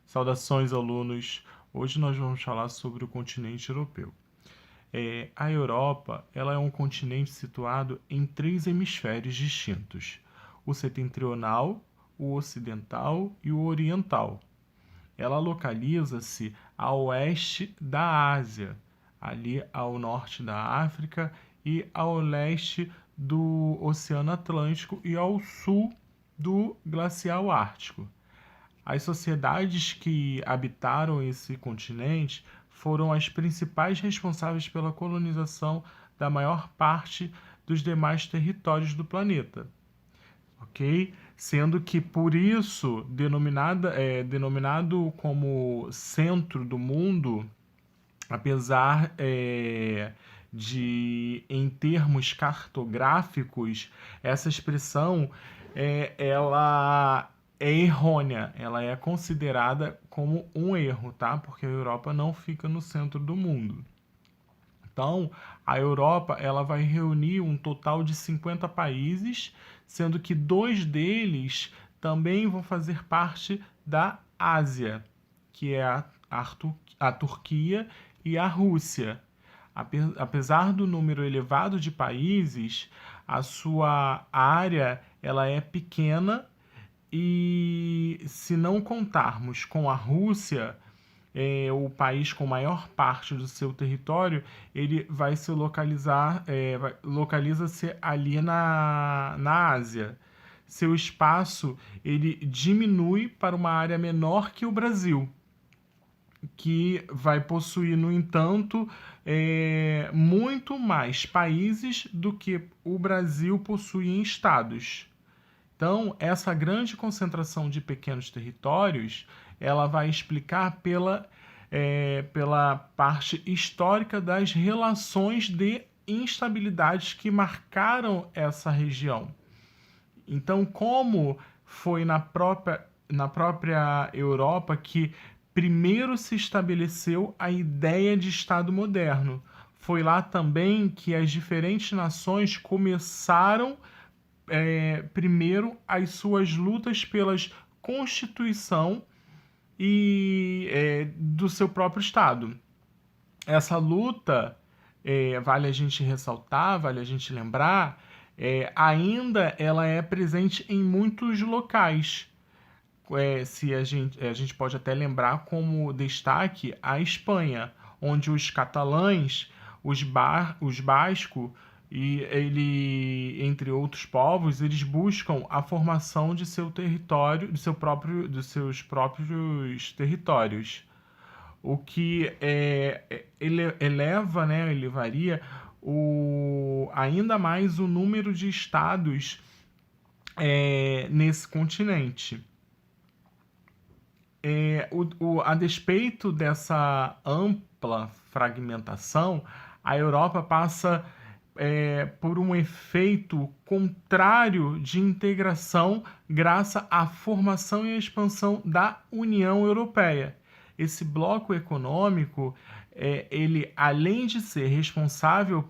Saudações, alunos! Hoje nós vamos falar sobre o continente europeu. A Europa, ela é um continente situado em três hemisférios distintos: o setentrional, o ocidental e o oriental. Ela localiza-se a oeste da Ásia, ali ao norte da África e ao leste do Oceano Atlântico e ao sul do Glacial Ártico. As sociedades que habitaram esse continente foram as principais responsáveis pela colonização da maior parte dos demais territórios do planeta, ok? Sendo que por isso denominado como centro do mundo, apesar de, em termos cartográficos, essa expressão ela é errônea, ela é considerada como um erro, tá? Porque a Europa não fica no centro do mundo. Então, a Europa ela vai reunir um total de 50 países, sendo que 2 deles também vão fazer parte da Ásia, que é a Turquia e a Rússia. Apesar do número elevado de países, a sua área ela é pequena e, se não contarmos com a Rússia, o país com maior parte do seu território, ele vai se localizar, localiza-se ali na Ásia. Seu espaço ele diminui para uma área menor que o Brasil, que vai possuir, no entanto, muito mais países do que o Brasil possui em estados. Então, essa grande concentração de pequenos territórios, ela vai explicar pela parte histórica das relações de instabilidades que marcaram essa região. Então, como foi na própria Europa que primeiro se estabeleceu a ideia de Estado moderno? Foi lá também que as diferentes nações começaram primeiro as suas lutas pelas constituição do seu próprio Estado. Essa luta, vale a gente ressaltar, vale a gente lembrar, ainda ela é presente em muitos locais. Se a gente pode até lembrar como destaque a Espanha, onde os catalães, os bascos e entre outros povos, eles buscam a formação de seu território, dos seus próprios territórios, o que elevaria ainda mais o número de estados nesse continente. A despeito dessa ampla fragmentação, a Europa passa por um efeito contrário de integração graças à formação e expansão da União Europeia. Esse bloco econômico, ele, além de ser responsável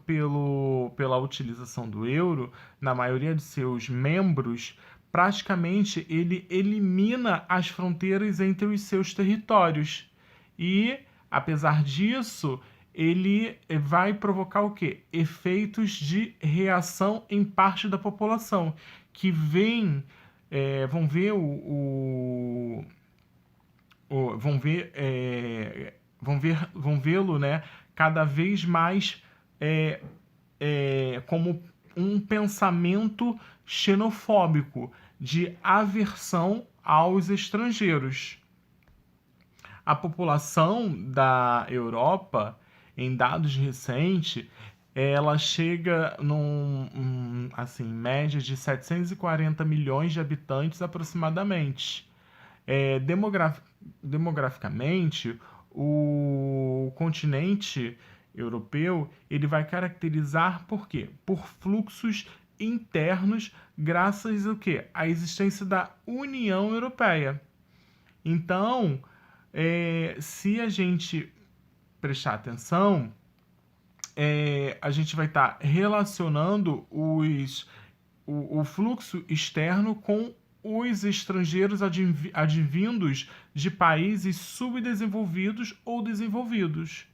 pela utilização do euro na maioria de seus membros, praticamente ele elimina as fronteiras entre os seus territórios. E, apesar disso, ele vai provocar o quê? Efeitos de reação em parte da população, que vão vê-lo, né, cada vez mais como um pensamento xenofóbico de aversão aos estrangeiros. A população da Europa, em dados recentes, ela chega em média de 740 milhões de habitantes aproximadamente. Demograficamente, o continente europeu ele vai caracterizar por quê? Por fluxos internos, graças ao quê? À existência da União Europeia. Então, se a gente prestar atenção, a gente vai estar relacionando o fluxo externo com os estrangeiros advindos de países subdesenvolvidos ou desenvolvidos.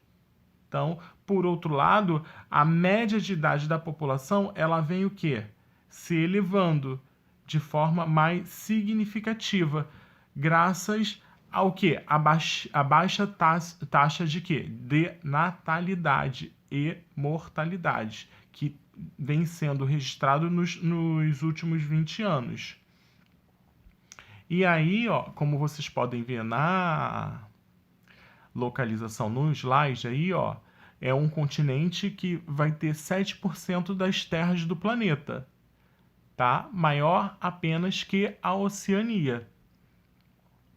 Então, por outro lado, a média de idade da população, ela vem o quê? Se elevando de forma mais significativa, graças ao quê? A baixa taxa de quê? De natalidade e mortalidade, que vem sendo registrado nos últimos 20 anos. E aí, ó, como vocês podem ver na localização no slide aí, ó, é um continente que vai ter 7% das terras do planeta, tá? Maior apenas que a Oceania.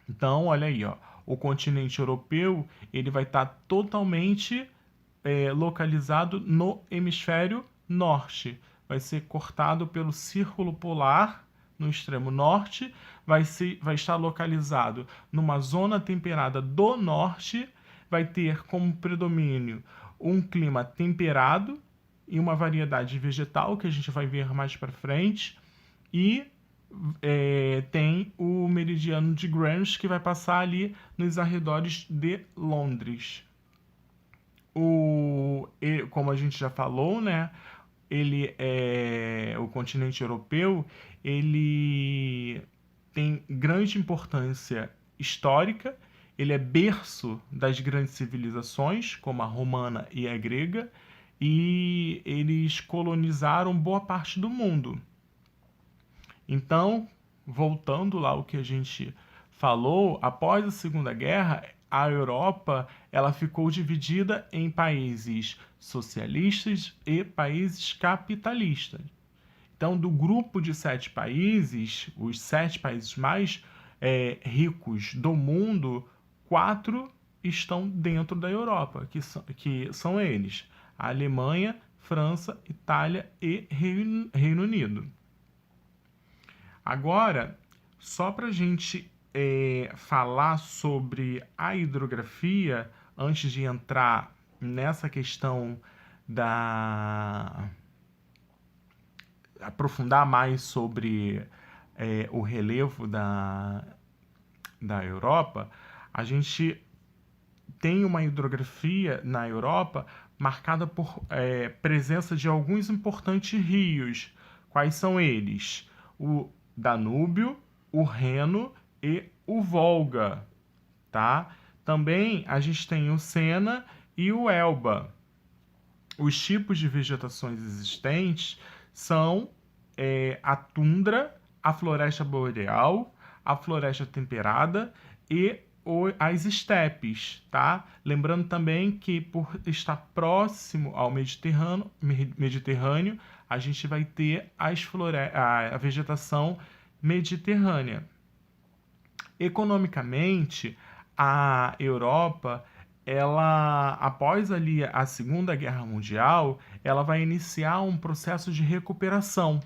Então, olha aí, ó, o continente europeu, ele vai estar totalmente localizado no hemisfério norte. Vai ser cortado pelo Círculo Polar no extremo norte, vai estar localizado numa zona temperada do norte, vai ter como predomínio um clima temperado e uma variedade vegetal que a gente vai ver mais para frente, e tem o meridiano de Greenwich que vai passar ali nos arredores de Londres. Como a gente já falou, né? O continente europeu, ele tem grande importância histórica, ele é berço das grandes civilizações, como a romana e a grega, e eles colonizaram boa parte do mundo. Então, voltando lá ao que a gente falou, após a Segunda Guerra, a Europa ela ficou dividida em países socialistas e países capitalistas. Então, do grupo de 7 países, os 7 países mais ricos do mundo, 4 estão dentro da Europa, que são eles: a Alemanha, França, Itália e Reino Unido. Agora, só para a gente falar sobre a hidrografia, antes de entrar nessa questão aprofundar mais sobre o relevo da Europa, a gente tem uma hidrografia na Europa marcada por presença de alguns importantes rios. Quais são eles? O Danúbio, o Reno e o Volga, tá? Também a gente tem o Sena e o Elba. Os tipos de vegetações existentes são a tundra, a floresta boreal, a floresta temperada e as estepes, tá? Lembrando também que por estar próximo ao Mediterrâneo, a gente vai ter a vegetação mediterrânea. Economicamente, a Europa, ela, após ali a Segunda Guerra Mundial, ela vai iniciar um processo de recuperação,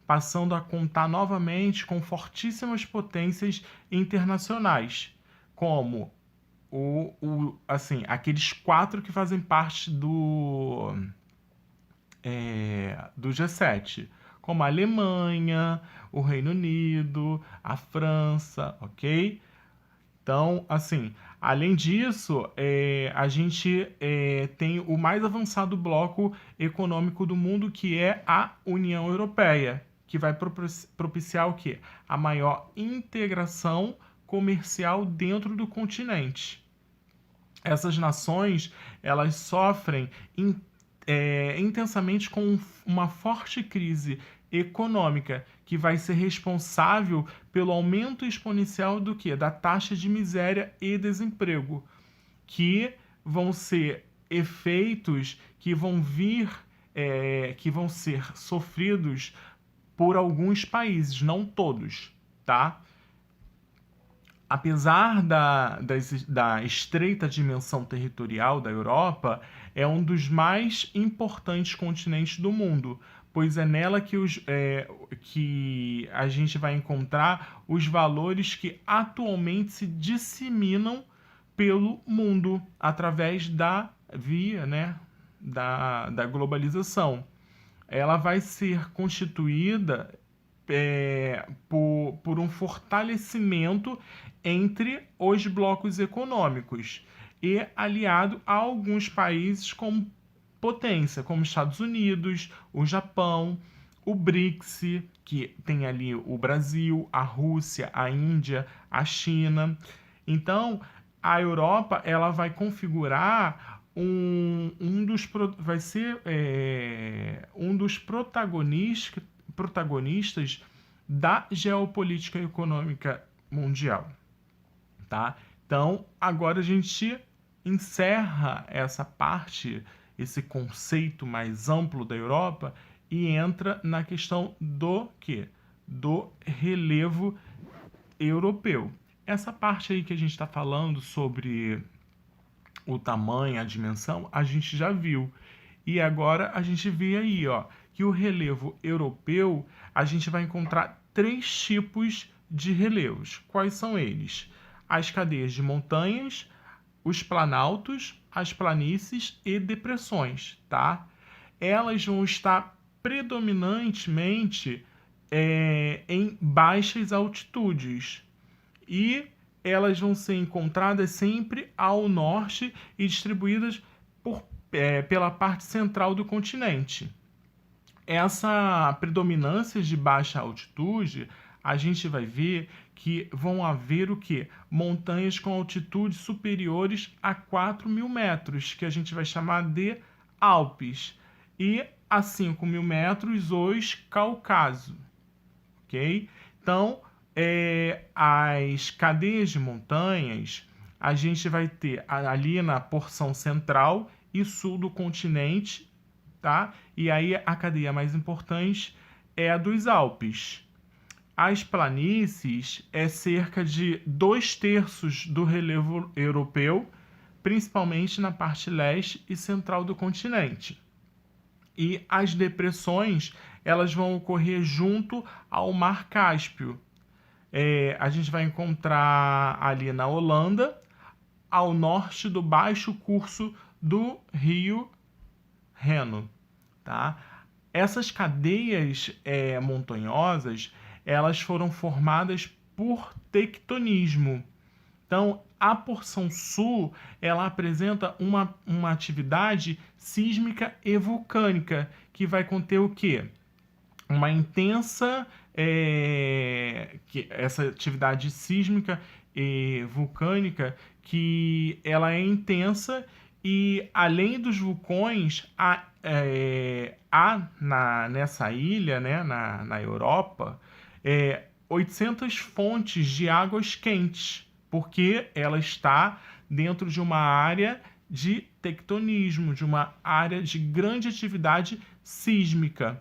passando a contar novamente com fortíssimas potências internacionais, como aqueles 4 que fazem parte do G7, como a Alemanha, o Reino Unido, a França, ok? Então, assim, além disso, a gente tem o mais avançado bloco econômico do mundo, que é a União Europeia, que vai propiciar o quê? A maior integração comercial dentro do continente. Essas nações, elas sofrem intensamente com uma forte crise econômica, que vai ser responsável pelo aumento exponencial do quê? Da taxa de miséria e desemprego, que vão ser efeitos que vão vir, que vão ser sofridos por alguns países, não todos, tá? Apesar da estreita dimensão territorial da Europa, é um dos mais importantes continentes do mundo, pois é nela que a gente vai encontrar os valores que atualmente se disseminam pelo mundo através da via, né, da globalização. Ela vai ser constituída por um fortalecimento entre os blocos econômicos e aliado a alguns países como potência, como Estados Unidos, o Japão, o BRICS, que tem ali o Brasil, a Rússia, a Índia, a China. Então, a Europa ela vai configurar vai ser um dos protagonistas da geopolítica econômica mundial, tá? Então, agora a gente encerra essa parte, esse conceito mais amplo da Europa e entra na questão do quê? Do relevo europeu. Essa parte aí que a gente está falando sobre o tamanho, a dimensão, a gente já viu. E agora a gente vê aí, ó, que o relevo europeu, a gente vai encontrar três tipos de relevos. Quais são eles? As cadeias de montanhas, os planaltos, as planícies e depressões, tá? Elas vão estar predominantemente em baixas altitudes e elas vão ser encontradas sempre ao norte e distribuídas pela parte central do continente. Essa predominância de baixa altitude, a gente vai ver que vão haver o quê? Montanhas com altitudes superiores a 4.000 metros, que a gente vai chamar de Alpes, e a 5.000 metros os Cáucaso, ok? Então, as cadeias de montanhas, a gente vai ter ali na porção central e sul do continente, tá? E aí a cadeia mais importante é a dos Alpes. As planícies é cerca de 2/3 do relevo europeu, principalmente na parte leste e central do continente. E as depressões, elas vão ocorrer junto ao Mar Cáspio. A gente vai encontrar ali na Holanda, ao norte do baixo curso do rio Reno, tá? Essas cadeias montanhosas, elas foram formadas por tectonismo. Então, a porção sul, ela apresenta uma atividade sísmica e vulcânica, que vai conter o quê? Uma intensa... essa atividade sísmica e vulcânica, que ela é intensa e, além dos vulcões, nessa ilha, né, na Europa, 800 fontes de águas quentes, porque ela está dentro de uma área de tectonismo, de uma área de grande atividade sísmica,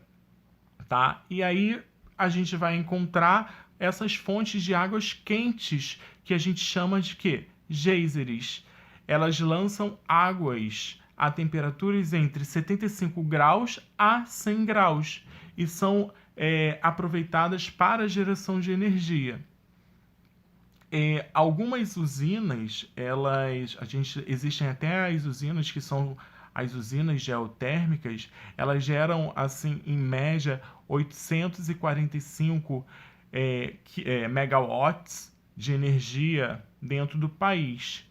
tá? E aí a gente vai encontrar essas fontes de águas quentes, que a gente chama de quê? Geysers. Elas lançam águas a temperaturas entre 75 graus a 100 graus e são aproveitadas para a geração de energia. Algumas usinas, existem até as usinas que são as usinas geotérmicas, elas geram, assim, em média, 845 megawatts de energia dentro do país.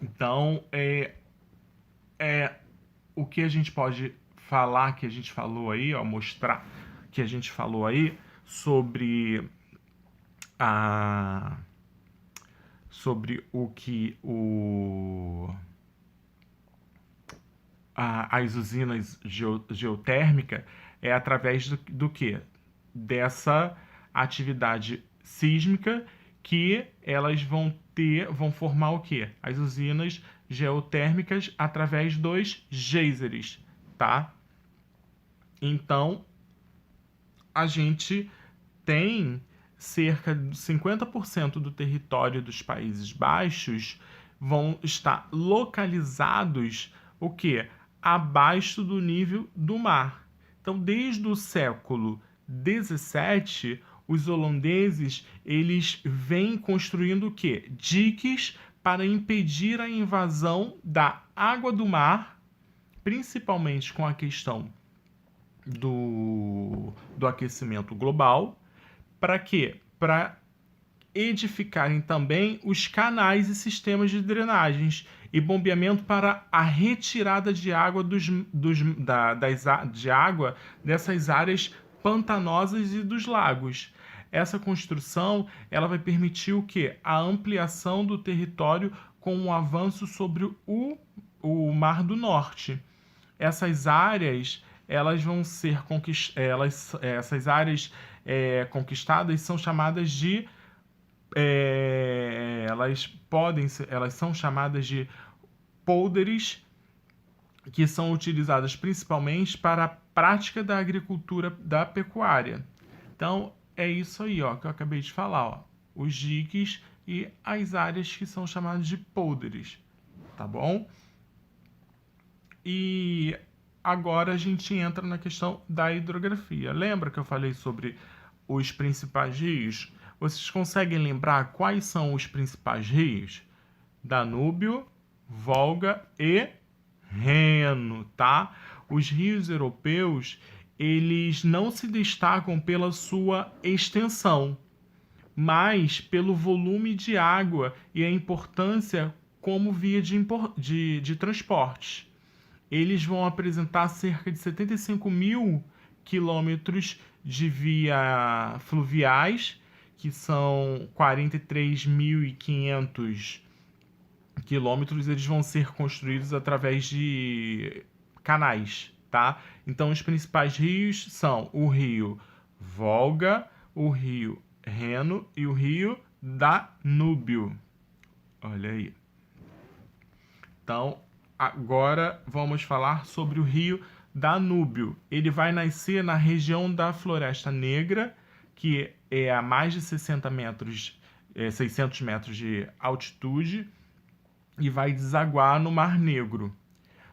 Então, o que a gente pode falar, que a gente falou aí, ó, mostrar que a gente falou aí sobre o que as usinas geotérmicas é através do que? Dessa atividade sísmica, que elas vão formar o que? As usinas geotérmicas através dos geysers, tá? Então, a gente tem cerca de 50% do território dos Países Baixos vão estar localizados o que? Abaixo do nível do mar. Então, desde o século XVII, os holandeses eles vêm construindo o quê? Diques para impedir a invasão da água do mar, principalmente com a questão do aquecimento global. Para quê? Para edificarem também os canais e sistemas de drenagens e bombeamento para a retirada de água de água dessas áreas pantanosas e dos lagos. Essa construção ela vai permitir o quê? A ampliação do território com um avanço sobre o Mar do Norte. Essas áreas elas vão ser essas áreas conquistadas são chamadas de elas são chamadas de polders, que são utilizadas principalmente para a prática da agricultura da pecuária. Então é isso aí, ó, que eu acabei de falar, ó, os diques e as áreas que são chamadas de polders, tá bom? E agora a gente entra na questão da hidrografia. Lembra que eu falei sobre os principais rios? Vocês conseguem lembrar quais são os principais rios? Danúbio, Volga e Reno, tá? Os rios europeus, eles não se destacam pela sua extensão, mas pelo volume de água e a importância como via de transporte. Eles vão apresentar cerca de 75 mil quilômetros de via fluviais, que são 43.500 quilômetros. Eles vão ser construídos através de canais, tá? Então, os principais rios são o rio Volga, o rio Reno e o rio Danúbio. Olha aí. Então, agora vamos falar sobre o rio Danúbio. Ele vai nascer na região da Floresta Negra, que é a mais de 600 metros de altitude, e vai desaguar no Mar Negro.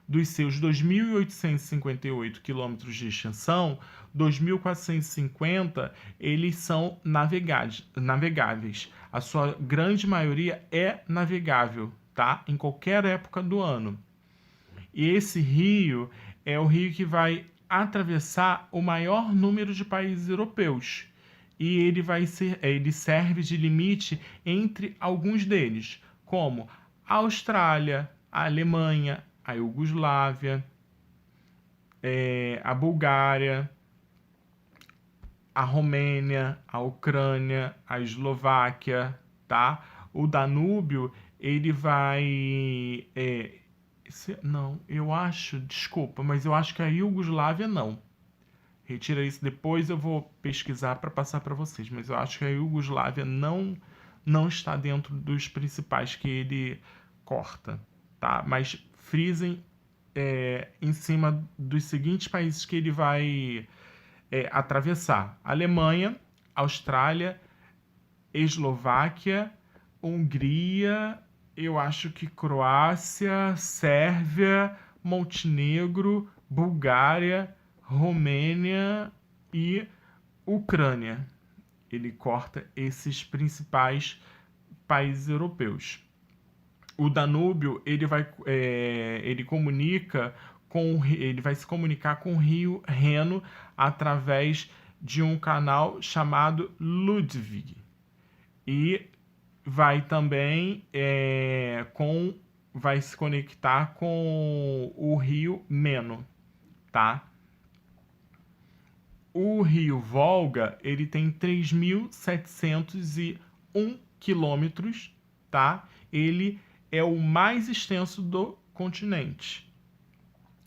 Dos seus 2.858 quilômetros de extensão, 2.450 eles são navegáveis. A sua grande maioria é navegável, tá? Em qualquer época do ano. E esse rio é o rio que vai atravessar o maior número de países europeus. E ele serve de limite entre alguns deles, como a Austrália, a Alemanha, a Iugoslávia, a Bulgária, a Romênia, a Ucrânia, a Eslováquia, tá? O Danúbio, ele vai... não, eu acho, desculpa, mas eu acho que a Iugoslávia não. Retira isso, depois eu vou pesquisar para passar para vocês, mas eu acho que a Iugoslávia não está dentro dos principais que ele corta, tá? Mas frisem em cima dos seguintes países que ele vai atravessar: Alemanha, Austrália, Eslováquia, Hungria, eu acho que Croácia, Sérvia, Montenegro, Bulgária, Romênia e Ucrânia. Ele corta esses principais países europeus. O Danúbio ele vai se comunicar com o rio Reno através de um canal chamado Ludwig, e vai também vai se conectar com o rio Meno, tá? O rio Volga ele tem 3.701 quilômetros, tá? Ele é o mais extenso do continente.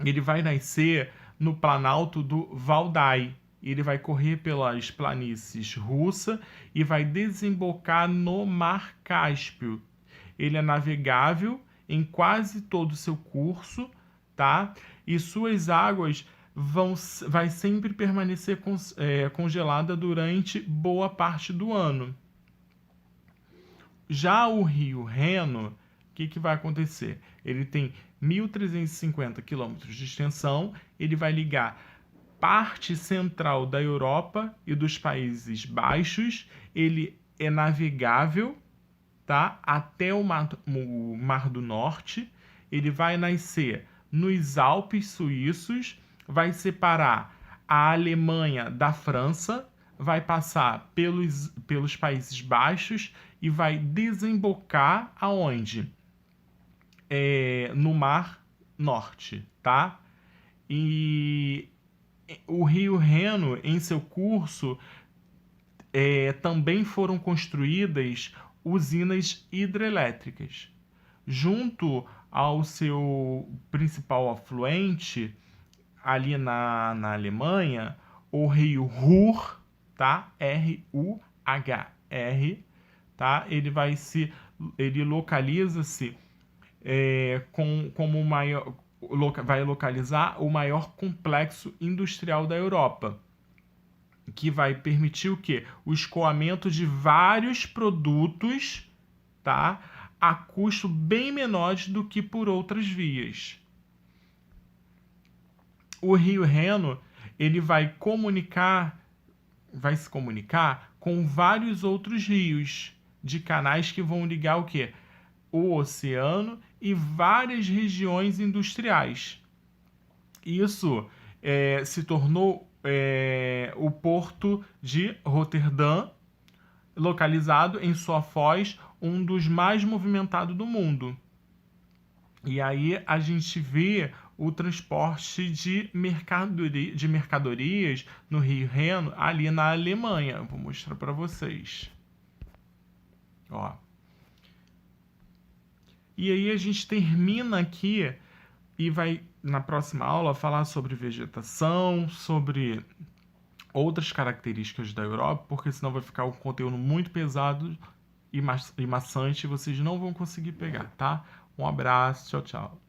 Ele vai nascer no planalto do Valdai. Ele vai correr pelas planícies russas e vai desembocar no Mar Cáspio. Ele é navegável em quase todo o seu curso, tá? E suas águas vai sempre permanecer congelada durante boa parte do ano. Já o rio Reno, o que vai acontecer? Ele tem 1.350 quilômetros de extensão, ele vai ligar parte central da Europa e dos Países Baixos, ele é navegável, tá? Até o Mar do Norte, ele vai nascer nos Alpes suíços, vai separar a Alemanha da França, vai passar pelos Países Baixos e vai desembocar aonde? No Mar Norte, tá? E o Rio Reno, em seu curso, também foram construídas usinas hidrelétricas. Junto ao seu principal afluente, ali na Alemanha, o rio Ruhr, tá? R-U-H-R, tá? Ele localiza-se como vai localizar o maior complexo industrial da Europa, que vai permitir o quê? O escoamento de vários produtos, tá? A custo bem menores do que por outras vias. O Rio Reno, ele vai se comunicar com vários outros rios de canais que vão ligar o quê? O oceano e várias regiões industriais. Isso se tornou o porto de Roterdã, localizado em sua foz, um dos mais movimentados do mundo. E aí a gente vê o transporte de mercadorias no Rio Reno, ali na Alemanha. Vou mostrar para vocês. Ó. E aí a gente termina aqui e vai, na próxima aula, falar sobre vegetação, sobre outras características da Europa, porque senão vai ficar um conteúdo muito pesado e maçante e vocês não vão conseguir pegar, tá? Um abraço, tchau, tchau.